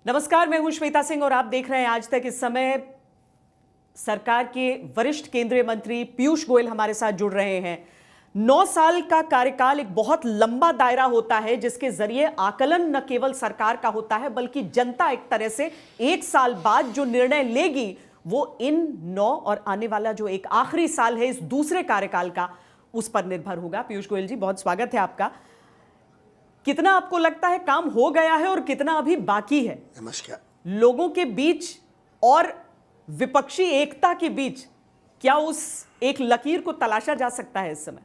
नमस्कार, मैं हूं श्वेता सिंह और आप देख रहे हैं आज तक। इस समय सरकार के वरिष्ठ केंद्रीय मंत्री पीयूष गोयल हमारे साथ जुड़ रहे हैं। 9 साल का कार्यकाल एक बहुत लंबा दायरा होता है जिसके जरिए आकलन न केवल सरकार का होता है बल्कि जनता एक तरह से 1 साल बाद जो निर्णय लेगी वो इन 9 और आने वाला जो एक आखिरी साल है इस दूसरे कार्यकाल का, उस पर निर्भर होगा। पीयूष गोयल जी, बहुत स्वागत है आपका। कितना आपको लगता है काम हो गया है और कितना अभी बाकी है? नमस्कार। लोगों के बीच और विपक्षी एकता के बीच क्या उस एक लकीर को तलाशा जा सकता है इस समय?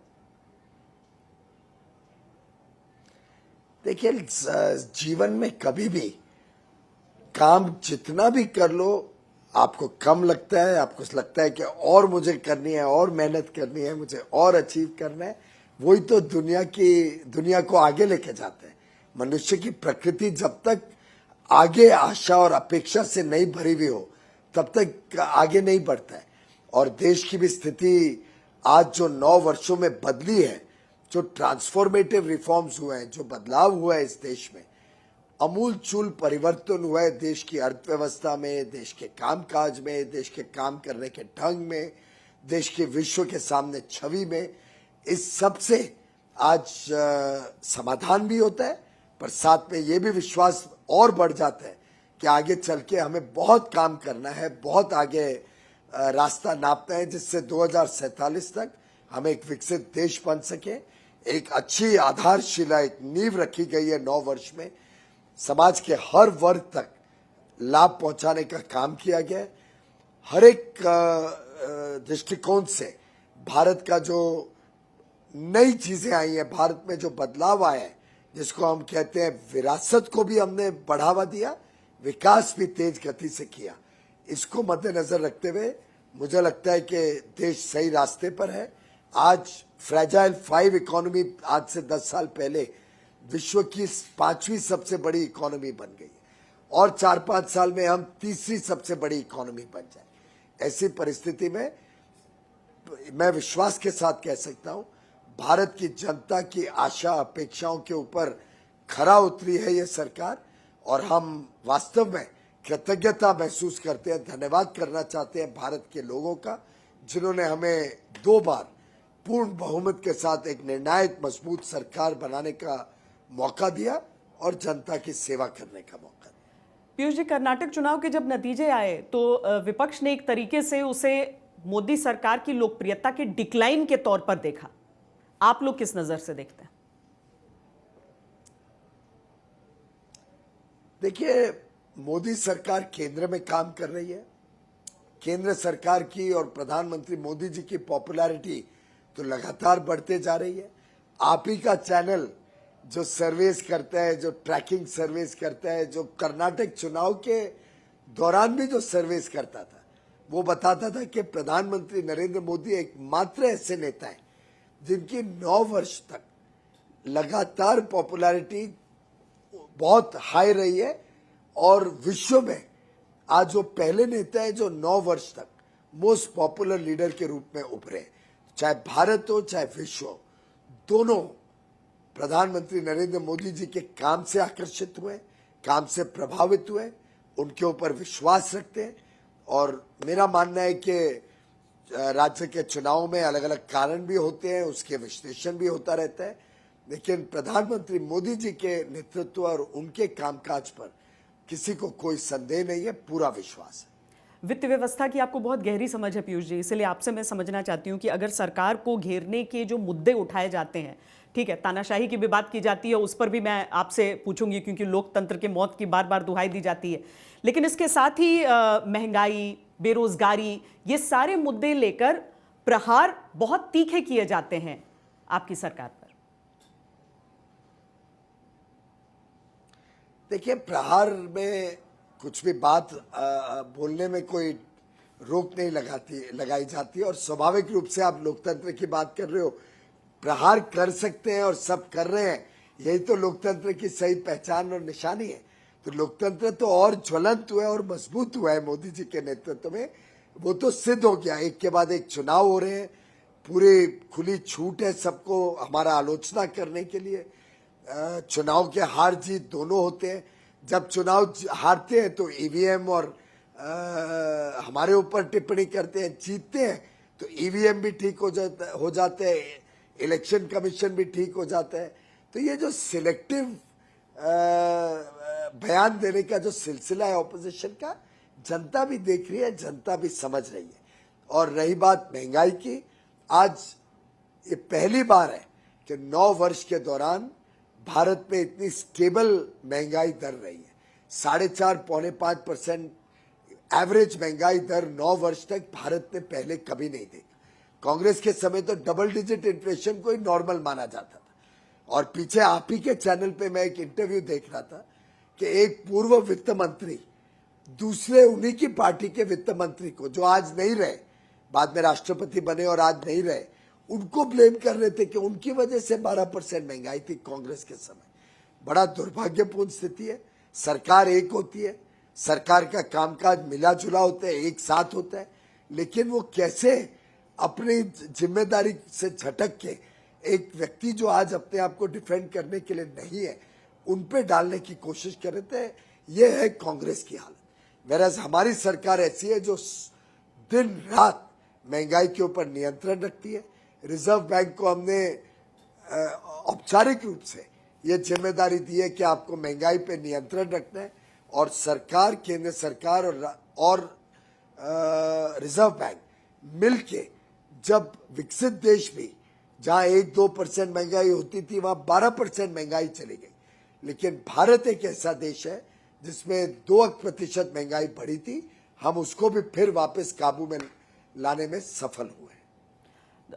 देखिए, जीवन में कभी भी काम जितना भी कर लो आपको कम लगता है। आपको लगता है कि और मुझे करनी है, और मेहनत करनी है, मुझे और अचीव करना है। वही तो दुनिया को आगे लेके जाते हैं। मनुष्य की प्रकृति जब तक आगे आशा और अपेक्षा से नहीं भरी हुई हो तब तक आगे नहीं बढ़ता है। और देश की भी स्थिति आज जो 9 वर्षों में बदली है, जो ट्रांसफॉर्मेटिव रिफॉर्म्स हुए हैं, जो बदलाव हुआ है इस देश में, अमूलचूल परिवर्तन हुआ है देश की अर्थव्यवस्था में, देश के कामकाज में, देश के काम करने के ढंग में, देश के विश्व के सामने छवि में। इस सब से आज समाधान भी होता है, पर साथ में ये भी विश्वास और बढ़ जाता है कि आगे चल के हमें बहुत काम करना है, बहुत आगे रास्ता नापना है, जिससे 2047 तक हम एक विकसित देश बन सके। एक अच्छी आधारशिला, एक नींव रखी गई है 9 वर्ष में। समाज के हर वर्ग तक लाभ पहुंचाने का काम किया गया है। हर एक दृष्टिकोण से भारत का जो नई चीजें आई हैं, भारत में जो बदलाव आया है, जिसको हम कहते हैं विरासत, को भी हमने बढ़ावा दिया, विकास भी तेज गति से किया। इसको मद्देनजर रखते हुए मुझे लगता है कि देश सही रास्ते पर है। आज फ्रेजाइल 5 इकोनॉमी आज से 10 साल पहले विश्व की 5वीं सबसे बड़ी इकोनॉमी बन गई और 4-5 साल में हम 3री सबसे बड़ी इकोनॉमी बन जाए। ऐसी परिस्थिति में मैं विश्वास के साथ कह सकता हूं, भारत की जनता की आशा अपेक्षाओं के ऊपर खरा उतरी है ये सरकार, और हम वास्तव में कृतज्ञता महसूस करते हैं, धन्यवाद करना चाहते हैं भारत के लोगों का, जिन्होंने हमें 2 बार पूर्ण बहुमत के साथ एक निर्णायक मजबूत सरकार बनाने का मौका दिया और जनता की सेवा करने का मौका दिया। पीयूष जी, कर्नाटक चुनाव के जब नतीजे आए तो विपक्ष ने एक तरीके से उसे मोदी सरकार की लोकप्रियता के डिक्लाइन के तौर पर देखा। आप लोग किस नजर से देखते हैं? देखिए, मोदी सरकार केंद्र में काम कर रही है। केंद्र सरकार की और प्रधानमंत्री मोदी जी की पॉपुलैरिटी तो लगातार बढ़ते जा रही है। आप ही का चैनल जो सर्वेस करता है, जो ट्रैकिंग सर्वेस करता है, जो कर्नाटक चुनाव के दौरान भी जो सर्वेस करता था, वो बताता था कि प्रधानमंत्री नरेंद्र मोदी एकमात्र ऐसे नेता हैं जिनकी 9 वर्ष तक लगातार पॉपुलैरिटी बहुत हाई रही है, और विश्व में आज वो पहले नेता है जो 9 वर्ष तक मोस्ट पॉपुलर लीडर के रूप में उभरे। चाहे भारत हो चाहे विश्व हो, दोनों प्रधानमंत्री नरेंद्र मोदी जी के काम से आकर्षित हुए, काम से प्रभावित हुए, उनके ऊपर विश्वास रखते हैं। और मेरा मानना है कि राज्य के चुनाव में अलग अलग कारण भी होते हैं, उसके विश्लेषण भी होता रहता है, लेकिन प्रधानमंत्री मोदी जी के नेतृत्व और उनके कामकाज पर किसी को कोई संदेह नहीं है, पूरा विश्वास है। वित्त व्यवस्था की आपको बहुत गहरी समझ है पीयूष जी, इसलिए आपसे मैं समझना चाहती हूँ कि अगर सरकार को घेरने के जो मुद्दे उठाए जाते हैं, ठीक है, तानाशाही की भी बात की जाती है, उस पर भी मैं आपसे पूछूंगी क्योंकि लोकतंत्र के मौत की बार बार दुहाई दी जाती है, लेकिन इसके साथ ही महंगाई, बेरोजगारी, ये सारे मुद्दे लेकर प्रहार बहुत तीखे किए जाते हैं आपकी सरकार पर। देखिए, प्रहार में कुछ भी बात बोलने में कोई रोक नहीं लगाई जाती, और स्वाभाविक रूप से आप लोकतंत्र की बात कर रहे हो, प्रहार कर सकते हैं और सब कर रहे हैं, यही तो लोकतंत्र की सही पहचान और निशानी है। तो लोकतंत्र तो और ज्वलंत हुआ है और मजबूत हुआ है मोदी जी के नेतृत्व में। वो तो सिद्ध हो गया, एक के बाद एक चुनाव हो रहे हैं, पूरी खुली छूट है सबको हमारा आलोचना करने के लिए। चुनाव के हार जीत दोनों होते हैं, जब चुनाव हारते हैं तो ईवीएम और हमारे ऊपर टिप्पणी करते हैं, जीतते हैं तो ईवीएम भी ठीक हो जाते हैं, इलेक्शन कमीशन भी ठीक हो जाता है। तो ये जो सिलेक्टिव बयान देने का जो सिलसिला है ऑपोजिशन का, जनता भी देख रही है, जनता भी समझ रही है। और रही बात महंगाई की, आज ये पहली बार है कि 9 वर्ष के दौरान भारत में इतनी स्टेबल महंगाई दर रही है। 4.5 पौने 5% एवरेज महंगाई दर 9 वर्ष तक भारत ने पहले कभी नहीं देखी। कांग्रेस के समय तो डबल डिजिट इन्फ्लेशन को ही नॉर्मल माना जाता था। और पीछे आप ही के चैनल पे मैं एक इंटरव्यू देख रहा था कि एक पूर्व वित्त मंत्री दूसरे उन्हीं की पार्टी के वित्त मंत्री को, जो आज नहीं रहे, बाद में राष्ट्रपति बने और आज नहीं रहे, उनको ब्लेम कर रहे थे कि उनकी वजह से 12% महंगाई थी कांग्रेस के समय। बड़ा दुर्भाग्यपूर्ण स्थिति है। सरकार एक होती है, सरकार का कामकाज मिला जुला होता है, एक साथ होता है, लेकिन वो कैसे अपनी जिम्मेदारी से झटक के एक व्यक्ति जो आज अपने आप को डिफेंड करने के लिए नहीं है, उन पे डालने की कोशिश कर रहे थे। ये है कांग्रेस की हालत। वैराज हमारी सरकार ऐसी है जो दिन रात महंगाई के ऊपर नियंत्रण रखती है। रिजर्व बैंक को हमने औपचारिक रूप से ये जिम्मेदारी दी है कि आपको महंगाई पे नियंत्रण रखना है, और सरकार, केंद्र सरकार और रिजर्व बैंक मिलके, जब विकसित देश भी जहां 1-2% महंगाई होती थी वहां 12% महंगाई चली गई, लेकिन भारत एक ऐसा देश है जिसमें 2% महंगाई बढ़ी थी, हम उसको भी फिर वापस काबू में लाने में सफल हुए।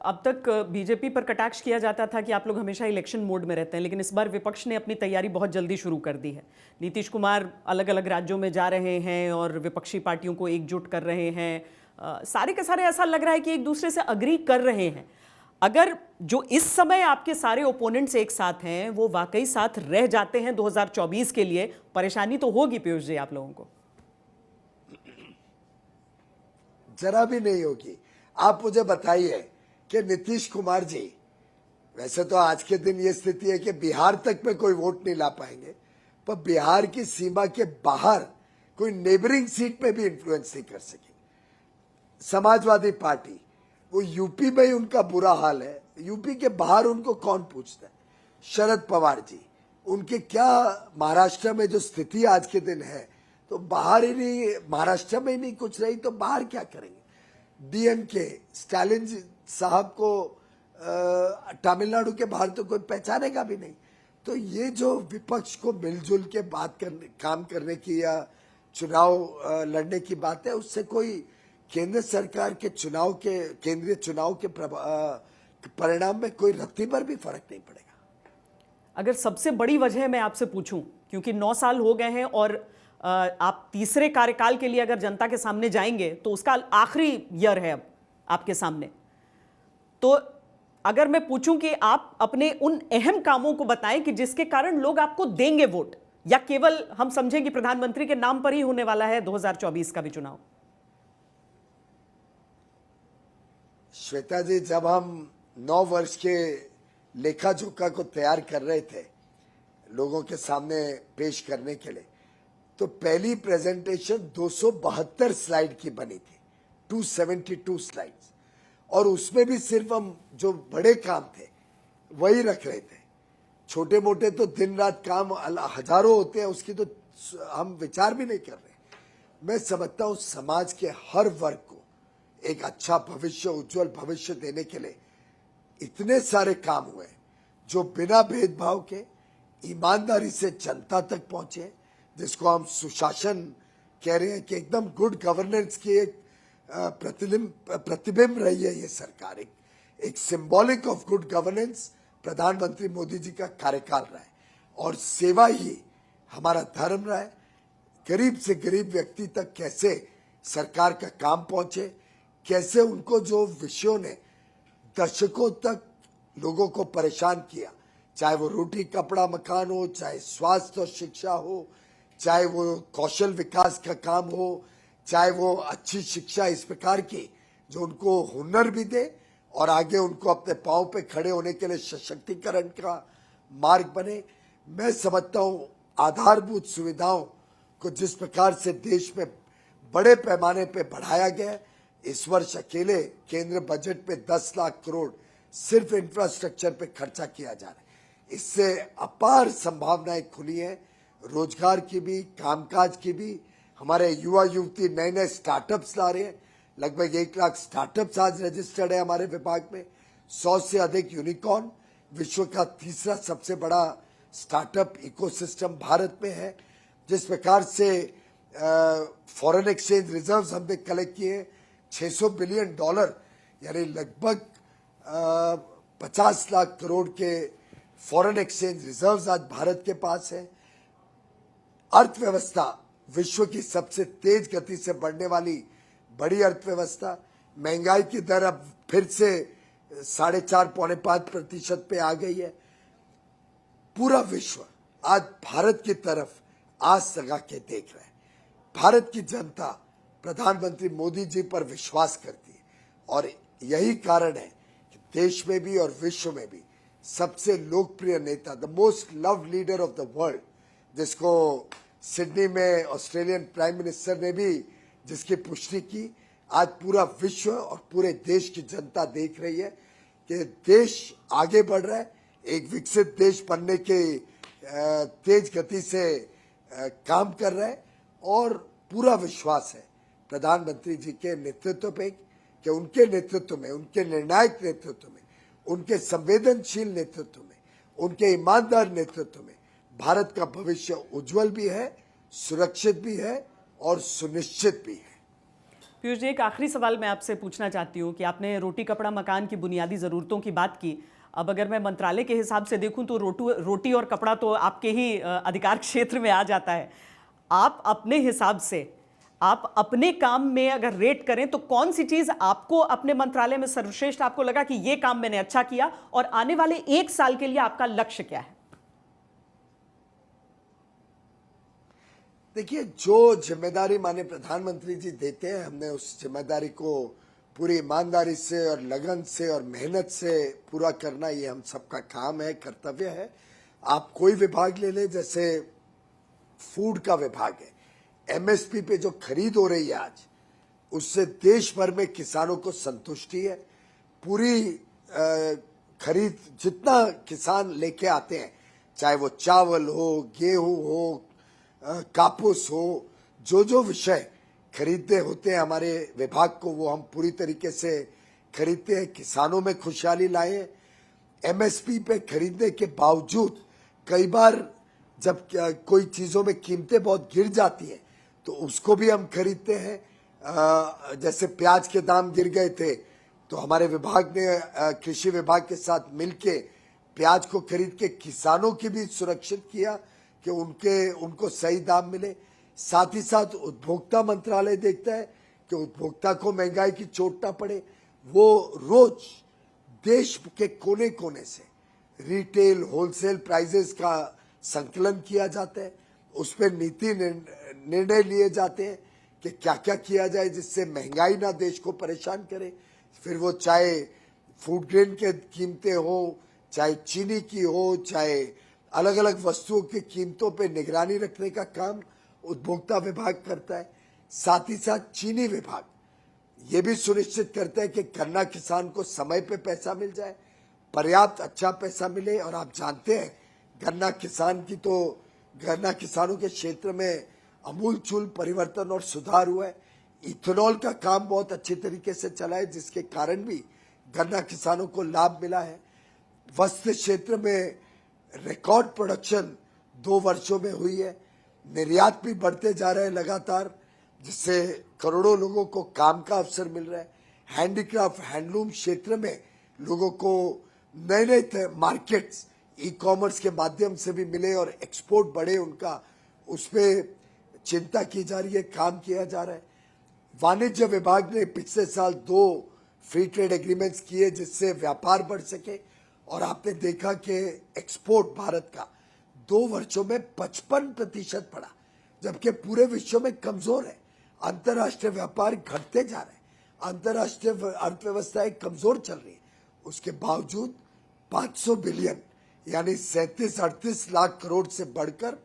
अब तक बीजेपी पर कटाक्ष किया जाता था कि आप लोग हमेशा इलेक्शन मोड में रहते हैं, लेकिन इस बार विपक्ष ने अपनी तैयारी बहुत जल्दी शुरू कर दी है। नीतीश कुमार अलग अलग राज्यों में जा रहे हैं और विपक्षी पार्टियों को एकजुट कर रहे हैं। सारे के सारे ऐसा लग रहा है कि एक दूसरे से अग्री कर रहे हैं। अगर जो इस समय आपके सारे ओपोनेंट्स एक साथ हैं वो वाकई साथ रह जाते हैं 2024 के लिए, परेशानी तो होगी पीयूष जी आप लोगों को? जरा भी नहीं होगी। आप मुझे बताइए कि नीतीश कुमार जी, वैसे तो आज के दिन ये स्थिति है कि बिहार तक में कोई वोट नहीं ला पाएंगे, पर बिहार की सीमा के बाहर कोई नेबरिंग सीट पे भी इन्फ्लुएंस नहीं कर सके। समाजवादी पार्टी, वो यूपी में ही उनका बुरा हाल है, यूपी के बाहर उनको कौन पूछता है। शरद पवार जी, उनके क्या महाराष्ट्र में जो स्थिति आज के दिन है, तो बाहर ही नहीं, महाराष्ट्र में ही नहीं कुछ रही तो बाहर क्या करेंगे। डीएमके स्टालिन साहब को तमिलनाडु के बाहर तो कोई पहचानेगा भी नहीं। तो ये जो विपक्ष को मिलजुल के बात करने, काम करने की या चुनाव लड़ने की बात है, उससे कोई केंद्र सरकार के चुनाव के, केंद्रीय चुनाव के परिणाम में कोई रत्ती पर भी फर्क नहीं पड़ेगा। अगर सबसे बड़ी वजह मैं आपसे पूछूं, क्योंकि 9 साल हो गए हैं और आप तीसरे कार्यकाल के लिए अगर जनता के सामने जाएंगे तो उसका आखिरी ईयर है अब आपके सामने, तो अगर मैं पूछूं कि आप अपने उन अहम कामों को बताएं कि जिसके कारण लोग आपको देंगे वोट, या केवल हम समझें कि प्रधानमंत्री के नाम पर ही होने वाला है 2024 का भी चुनाव? श्वेता जी, जब हम 9 वर्ष के लेखा जोखा को तैयार कर रहे थे लोगों के सामने पेश करने के लिए, तो पहली प्रेजेंटेशन 272 स्लाइड की बनी थी, 272 स्लाइड्स, और उसमें भी सिर्फ हम जो बड़े काम थे वही रख रहे थे। छोटे मोटे तो दिन रात काम हजारों होते हैं, उसकी तो हम विचार भी नहीं कर रहे। मैं समझता हूं समाज के हर वर्ग को एक अच्छा भविष्य, उज्जवल भविष्य देने के लिए इतने सारे काम हुए जो बिना भेदभाव के ईमानदारी से जनता तक पहुंचे, जिसको हम सुशासन कह रहे हैं कि एकदम गुड गवर्नेंस की एक प्रतिबिंब रही है ये सरकार। एक सिंबॉलिक ऑफ गुड गवर्नेंस प्रधानमंत्री मोदी जी का कार्यकाल रहा है, और सेवा ही हमारा धर्म रहा है। गरीब से गरीब व्यक्ति तक कैसे सरकार का काम पहुंचे, कैसे उनको जो विषयों ने दशकों तक लोगों को परेशान किया, चाहे वो रोटी कपड़ा मकान हो, चाहे स्वास्थ्य और शिक्षा हो, चाहे वो कौशल विकास का काम हो, चाहे वो अच्छी शिक्षा इस प्रकार की जो उनको हुनर भी दे और आगे उनको अपने पांव पे खड़े होने के लिए सशक्तिकरण का मार्ग बने। मैं समझता हूं आधारभूत सुविधाओं को जिस प्रकार से देश में बड़े पैमाने पे बढ़ाया गया है, इस वर्ष अकेले केंद्र बजट पे 10 लाख करोड़ सिर्फ इंफ्रास्ट्रक्चर पे खर्चा किया जा रहा है। इससे अपार संभावनाएं खुली हैं, रोजगार की भी, कामकाज की भी। हमारे युवा युवती नए नए स्टार्टअप्स ला रहे हैं। लगभग 1 लाख स्टार्टअप्स आज रजिस्टर्ड है हमारे विभाग में। 100 से अधिक यूनिकॉर्न, विश्व का तीसरा सबसे बड़ा स्टार्टअप इकोसिस्टम भारत में है। जिस प्रकार से फॉरेन एक्सचेंज रिजर्व्स हमने कलेक्ट किए, $600 बिलियन, यानी लगभग 50 लाख करोड़ के फॉरेन एक्सचेंज रिजर्व्स आज भारत के पास है। अर्थव्यवस्था विश्व की सबसे तेज गति से बढ़ने वाली बड़ी अर्थव्यवस्था। महंगाई की दर अब फिर से 4.5-5% पे आ गई है। पूरा विश्व आज भारत की तरफ आस लगा के देख रहा है। भारत की जनता प्रधानमंत्री मोदी जी पर विश्वास करती है और यही कारण है कि देश में भी और विश्व में भी सबसे लोकप्रिय नेता, the most loved leader of the world, जिसको सिडनी में ऑस्ट्रेलियन प्राइम मिनिस्टर ने भी जिसकी पुष्टि की, आज पूरा विश्व और पूरे देश की जनता देख रही है कि देश आगे बढ़ रहा है, एक विकसित देश बनने के तेज गति से काम कर रहा है। और पूरा विश्वास है प्रधानमंत्री जी के नेतृत्व पे कि उनके नेतृत्व में, उनके निर्णायक नेतृत्व में, उनके संवेदनशील नेतृत्व में, उनके ईमानदार नेतृत्व में भारत का भविष्य उज्जवल भी है, सुरक्षित भी है और सुनिश्चित भी है। पीयूष जी, एक आखिरी सवाल मैं आपसे पूछना चाहती हूँ कि आपने रोटी कपड़ा मकान की बुनियादी ज़रूरतों की बात की। अब अगर मैं मंत्रालय के हिसाब से देखूं तो रोटी और कपड़ा तो आपके ही अधिकार क्षेत्र में आ जाता है। आप अपने हिसाब से, आप अपने काम में अगर रेट करें तो कौन सी चीज़ आपको अपने मंत्रालय में सर्वश्रेष्ठ आपको लगा कि ये काम मैंने अच्छा किया, और आने वाले 1 साल के लिए आपका लक्ष्य क्या है? देखिए, जो जिम्मेदारी माननीय प्रधानमंत्री जी देते हैं, हमने उस जिम्मेदारी को पूरी ईमानदारी से और लगन से और मेहनत से पूरा करना, ये हम सबका काम है, कर्तव्य है। आप कोई विभाग ले लें, जैसे फूड का विभाग है, एमएसपी पे जो खरीद हो रही है आज, उससे देश भर में किसानों को संतुष्टि है। पूरी खरीद जितना किसान लेके आते हैं, चाहे वो चावल हो, गेहूं हो, कापूस हो, जो विषय खरीदते होते हैं हमारे विभाग को, वो हम पूरी तरीके से खरीदते हैं। किसानों में खुशहाली लाए। एमएसपी पे खरीदने के बावजूद कई बार जब कोई चीजों में कीमतें बहुत गिर जाती हैं तो उसको भी हम खरीदते हैं। जैसे प्याज के दाम गिर गए थे तो हमारे विभाग ने कृषि विभाग के साथ मिलके प्याज को खरीद के किसानों की भी सुरक्षित किया कि उनको सही दाम मिले। साथ ही साथ उपभोक्ता मंत्रालय देखता है कि उपभोक्ता को महंगाई की चोट ना पड़े। वो रोज देश के कोने कोने से रिटेल, होलसेल प्राइजेस का संकलन किया जाता है, उस पर नीति निर्णय लिए जाते हैं कि क्या क्या किया जाए जिससे महंगाई ना देश को परेशान करे। फिर वो चाहे फूड ग्रेन के कीमतें हो, चाहे चीनी की हो, चाहे अलग अलग वस्तुओं की कीमतों पे निगरानी रखने का काम उपभोक्ता विभाग करता है। साथ ही साथ चीनी विभाग ये भी सुनिश्चित करता है कि गन्ना किसान को समय पे पैसा मिल जाए, पर्याप्त अच्छा पैसा मिले। और आप जानते हैं गन्ना किसानों के क्षेत्र में अमूलचूल परिवर्तन और सुधार हुआ है। इथेनॉल का काम बहुत अच्छे तरीके से चला है, जिसके कारण भी गन्ना किसानों को लाभ मिला है। वस्त्र क्षेत्र में रिकॉर्ड प्रोडक्शन 2 वर्षों में हुई है। निर्यात भी बढ़ते जा रहे हैं लगातार, जिससे करोड़ों लोगों को काम का अवसर मिल रहा है। हैंडीक्राफ्ट, हैंडलूम क्षेत्र में लोगों को नए नए मार्केट्स ई कॉमर्स के माध्यम से भी मिले और एक्सपोर्ट बढ़े उनका, उस पर चिंता की जा रही है, काम किया जा रहा है। वाणिज्य विभाग ने पिछले साल 2 फ्री ट्रेड एग्रीमेंट्स किए जिससे व्यापार बढ़ सके। और आपने देखा कि एक्सपोर्ट भारत का 2 वर्षों में 55% बढ़ा, जबकि पूरे विश्व में कमजोर है। अंतर्राष्ट्रीय व्यापार घटते जा रहा है, अंतर्राष्ट्रीय अर्थव्यवस्थाएं कमजोर चल रही है। उसके बावजूद 500 बिलियन यानी 37-38 लाख करोड़ से बढ़कर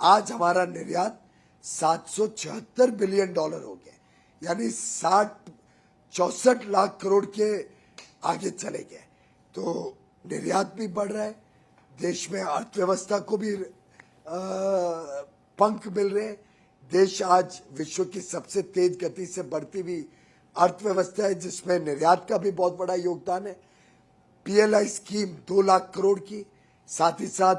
आज हमारा निर्यात $774 बिलियन हो गया, यानी 64 लाख करोड़ के आगे चले गए। तो निर्यात भी बढ़ रहा है, देश में अर्थव्यवस्था को भी पंख मिल रहे हैं। देश आज विश्व की सबसे तेज गति से बढ़ती हुई अर्थव्यवस्था है, जिसमें निर्यात का भी बहुत बड़ा योगदान है। पीएलआई स्कीम 2 लाख करोड़ की, साथ ही साथ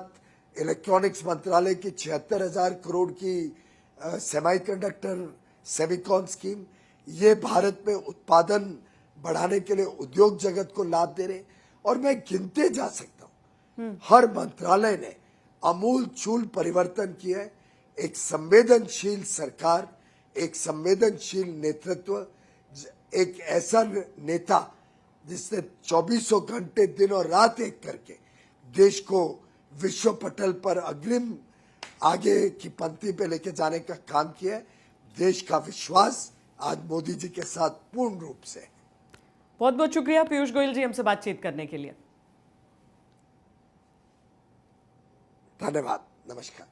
इलेक्ट्रॉनिक्स मंत्रालय की 76,000 करोड़ की सेमीकंडक्टर सेमिकॉन स्कीम, ये भारत में उत्पादन बढ़ाने के लिए उद्योग जगत को लाभ दे रहे। और मैं गिनते जा सकता हूं, हर मंत्रालय ने आमूल चूल परिवर्तन किया है। एक संवेदनशील सरकार, एक संवेदनशील नेतृत्व, एक ऐसा नेता जिसने 24 घंटे दिन और रात एक करके देश को विश्व पटल पर अग्रिम आगे की पंक्ति पे लेके जाने का काम किया है। देश का विश्वास आज मोदी जी के साथ पूर्ण रूप से। बहुत बहुत शुक्रिया पीयूष गोयल जी हमसे बातचीत करने के लिए। धन्यवाद, नमस्कार।